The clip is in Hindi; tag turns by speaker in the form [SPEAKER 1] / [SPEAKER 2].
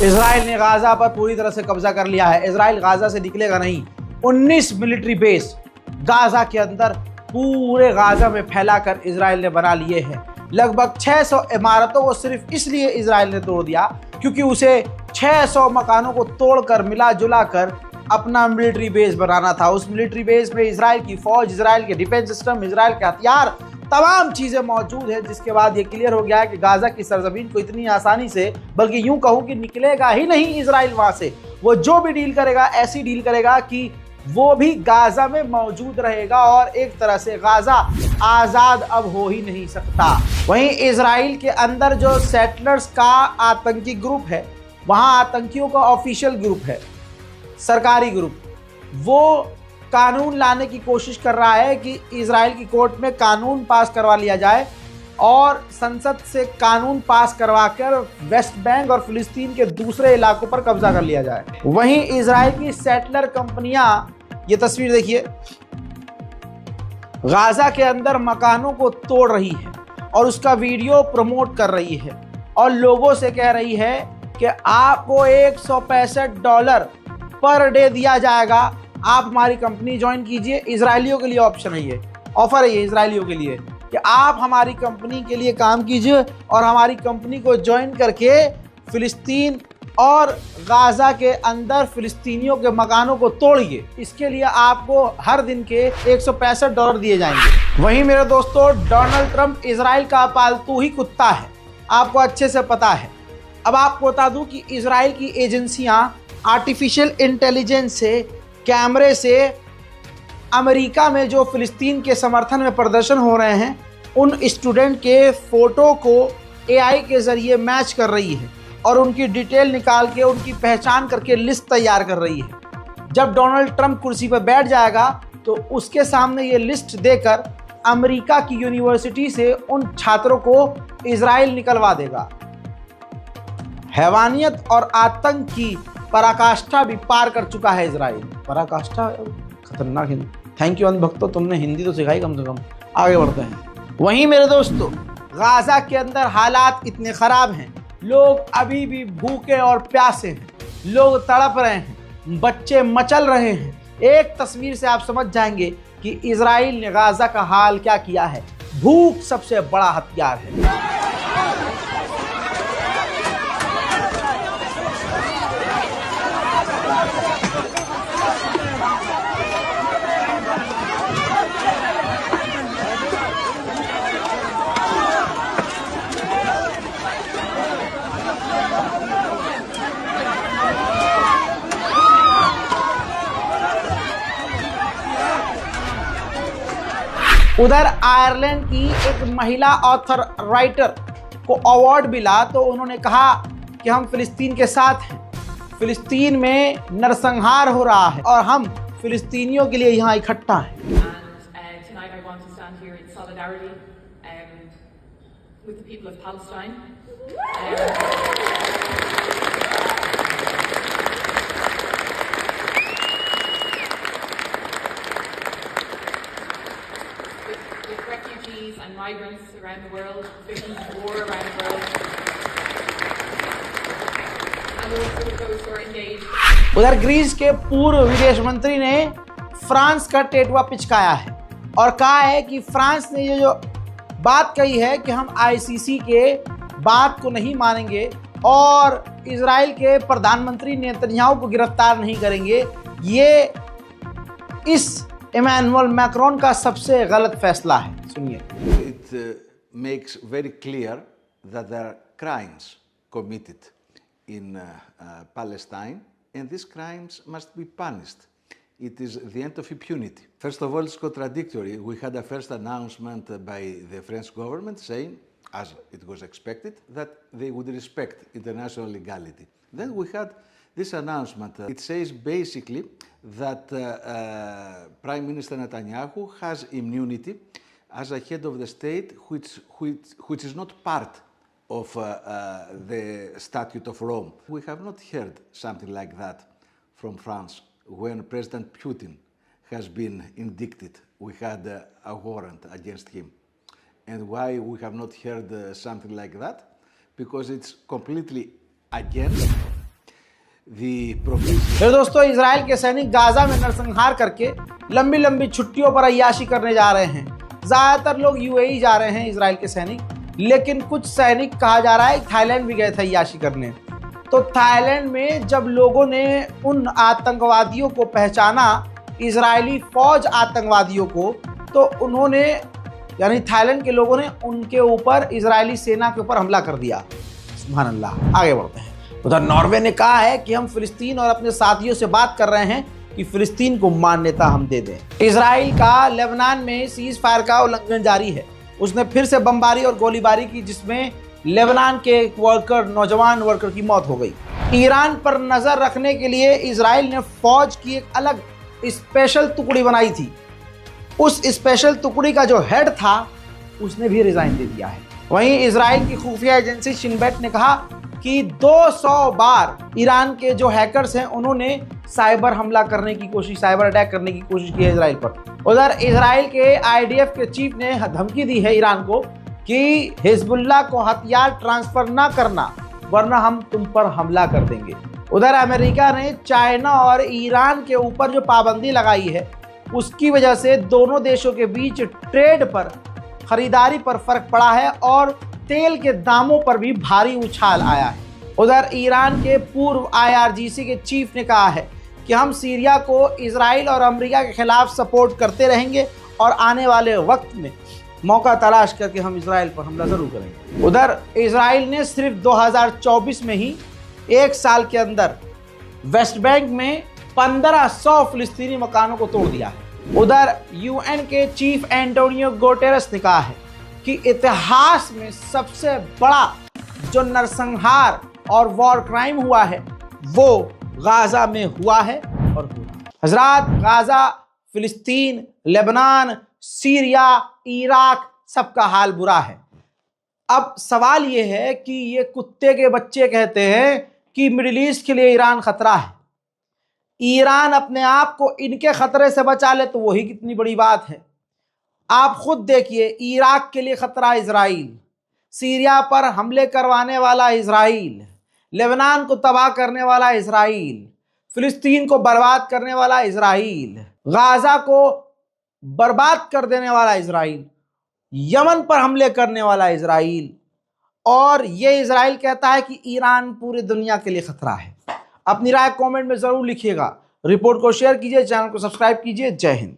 [SPEAKER 1] इजराइल ने गाजा पर पूरी तरह से कब्जा कर लिया है। इजराइल गाजा से निकलेगा नहीं। 19 मिलिट्री बेस गाजा के अंदर पूरे गाजा में फैलाकर इजराइल ने बना लिए हैं। लगभग 600 इमारतों को सिर्फ इसलिए इजराइल ने तोड़ दिया क्योंकि उसे 600 मकानों को तोड़कर मिला जुला कर अपना मिलिट्री बेस बनाना था। उस मिलिट्री बेस में इजराइल की फौज, इजराइल के डिफेंस सिस्टम, इजराइल के हथियार, तमाम चीजें मौजूद है, जिसके बाद ये क्लियर हो गया है कि गाजा की सरजमीन को इतनी आसानी से, बल्कि यूं कहूं कि निकलेगा ही नहीं इजराइल वहां से। वो जो भी डील करेगा ऐसी डील करेगा कि वो भी गाजा में मौजूद रहेगा और एक तरह से गाजा आजाद अब हो ही नहीं सकता। वहीं इजराइल के अंदर जो सेटलर्स का आतंकी ग्रुप है, वहां आतंकियों का ऑफिशियल ग्रुप है, सरकारी ग्रुप, वो कानून लाने की कोशिश कर रहा है कि इजराइल की कोर्ट में कानून पास करवा लिया जाए और संसद से कानून पास करवाकर वेस्ट बैंक और फिलिस्तीन के दूसरे इलाकों पर कब्जा कर लिया जाए। वहीं इजराइल की सेटलर कंपनियां, ये तस्वीर देखिए, गाजा के अंदर मकानों को तोड़ रही है और उसका वीडियो प्रमोट कर रही है और लोगों से कह रही है कि आपको $165 पर डे दिया जाएगा, आप हमारी कंपनी ज्वाइन कीजिए। इजरायलियों के लिए ऑप्शन है, ये ऑफर है, ये इजरायलियों के लिए कि आप हमारी कंपनी के लिए काम कीजिए और हमारी कंपनी को ज्वाइन करके फिलिस्तीन और गाजा के अंदर फिलिस्तीनियों के मकानों को तोड़िए। इसके लिए आपको हर दिन के $165 दिए जाएंगे। वहीं मेरे दोस्तों, डोनाल्ड ट्रंप इजराइल का पालतू ही कुत्ता है, आपको अच्छे से पता है। अब आपको बता दूं कि इजराइल की एजेंसियां आर्टिफिशियल इंटेलिजेंस से, कैमरे से अमेरिका में जो फिलिस्तीन के समर्थन में प्रदर्शन हो रहे हैं उन स्टूडेंट के फोटो को एआई के जरिए मैच कर रही है और उनकी डिटेल निकाल के उनकी पहचान करके लिस्ट तैयार कर रही है। जब डोनाल्ड ट्रंप कुर्सी पर बैठ जाएगा तो उसके सामने ये लिस्ट देकर अमेरिका की यूनिवर्सिटी से उन छात्रों को इजराइल निकलवा देगा। हैवानियत और आतंक की पराकाष्ठा भी पार कर चुका है इजराइल। पराकाष्ठा खतरनाक हिंदी। थैंक यू अंधभक्तों, तुमने हिंदी तो सिखाई कम से कम। आगे बढ़ते हैं। वहीं मेरे दोस्तों, गाजा के अंदर हालात इतने खराब हैं, लोग अभी भी भूखे और प्यासे हैं, लोग तड़प रहे हैं, बच्चे मचल रहे हैं। एक तस्वीर से आप समझ जाएंगे कि इजराइल ने गाजा का हाल क्या किया है। भूख सबसे बड़ा हथियार है। उधर आयरलैंड की एक महिला ऑथर राइटर को अवार्ड मिला तो उन्होंने कहा कि हम फिलिस्तीन के साथ हैं, फिलिस्तीन में नरसंहार हो रहा है और हम फिलिस्तीनियों के लिए यहाँ इकट्ठा हैं।
[SPEAKER 2] And migrants around the world, victims of war around the world, and also those who are engaged.
[SPEAKER 1] उधर ग्रीस के पूर्व विदेश मंत्री ने फ्रांस का टेटुआ पिचकाया है और कहा है कि फ्रांस ने ये जो बात कही है कि हम आईसीसी के बात को नहीं मानेंगे और इजराइल के प्रधानमंत्री नेतन्याहू को गिरफ्तार नहीं करेंगे, ये इस इमैनुअल मैक्रोन का सबसे गलत फैसला है। सुनिए।
[SPEAKER 3] It makes very clear that there are crimes committed in Palestine and these crimes must be punished. It is the end of impunity. First of all, it's contradictory. We had a first announcement by the French government saying, as it was expected, that they would respect international legality. Then we had this announcement. It says basically that Prime Minister Netanyahu has immunity as a head of the state which is not part of the Statute of Rome. We have not heard something like that from France when President Putin has been indicted. We had a warrant against him. And why we have not heard something like that? Because it's completely against the prophecy.
[SPEAKER 1] फिर दोस्तों इजराइल के सैनिक गाजा में नरसंहार करके लंबी लंबी छुट्टियों पर अय्याशी करने जा रहे हैं। ज़्यादातर लोग यूएई जा रहे हैं इजराइल के सैनिक, लेकिन कुछ सैनिक कहा जा रहा है थाईलैंड भी गए थे अय्याशी करने। तो थाईलैंड में जब लोगों ने उन आतंकवादियों को पहचाना, इजरायली फौज आतंकवादियों को, तो उन्होंने यानी थाईलैंड के लोगों ने उनके ऊपर इजरायली सेना के ऊपर हमला कर दिया। सुभान अल्लाह। आगे बढ़ते हैं। उधर नॉर्वे ने कहा है कि हम फिलिस्तीन और अपने साथियों से बात कर रहे हैं कि फिलिस्तीन को मान्यता हम दे दें। इजराइल का लेबनान में सीज फायर का उल्लंघन जारी है। उसने फिर से बमबारी और गोलीबारी की, जिसमें लेबनान के एक नौजवान वर्कर की मौत हो गई। ईरान पर नजर रखने के लिए इजराइल ने फौज की एक अलग स्पेशल टुकड़ी बनाई थी। उस स्पेशल टुकड़ी का जो हेड था उसने भी रिजाइन दे दिया है। वहीं इजराइल की खुफिया एजेंसी शिनबेट ने कहा कि 200 बार ईरान के जो हैकर्स हैं उन्होंने साइबर हमला करने की कोशिश, साइबर अटैक करने की कोशिश की है इजराइल पर। उधर इजराइल के आईडीएफ के चीफ ने धमकी दी है ईरान को कि हिजबुल्लाह को हथियार ट्रांसफर ना करना, वरना हम तुम पर हमला कर देंगे। उधर अमेरिका ने चाइना और ईरान के ऊपर जो पाबंदी लगाई है, उसकी वजह से दोनों देशों के बीच ट्रेड पर, खरीदारी पर फर्क पड़ा है और तेल के दामों पर भी भारी उछाल आया है। उधर ईरान के पूर्व IRGC के चीफ ने कहा है कि हम सीरिया को इजराइल और अमेरिका के खिलाफ सपोर्ट करते रहेंगे और आने वाले वक्त में मौका तलाश करके हम इजराइल पर हमला जरूर करेंगे। उधर इजराइल ने सिर्फ 2024 में ही एक साल के अंदर वेस्ट बैंक में 1500 फिलिस्तीनी मकानों को तोड़ दिया है। उधर UN के चीफ एंटोनियो गुटेरेस ने कहा है कि इतिहास में सबसे बड़ा जो नरसंहार और वॉर क्राइम हुआ है वो गाजा में हुआ है और हुआ। हजरात, गाजा, फिलिस्तीन, लेबनान, सीरिया, इराक, सबका हाल बुरा है। अब सवाल ये है कि ये कुत्ते के बच्चे कहते हैं कि मिडिल ईस्ट के लिए ईरान खतरा है। ईरान अपने आप को इनके खतरे से बचा ले तो वही कितनी बड़ी बात है। आप खुद देखिए, इराक के लिए खतरा इजराइल, सीरिया पर हमले करवाने वाला इजराइल, लेबनान को तबाह करने वाला इजराइल, फिलिस्तीन को बर्बाद करने वाला इजराइल, गाजा को बर्बाद कर देने वाला इजराइल, यमन पर हमले करने वाला इजराइल, और ये इजराइल कहता है कि ईरान पूरी दुनिया के लिए खतरा है। अपनी राय कमेंट में जरूर लिखिएगा। रिपोर्ट को शेयर कीजिए, चैनल को सब्सक्राइब कीजिए। जय हिंद।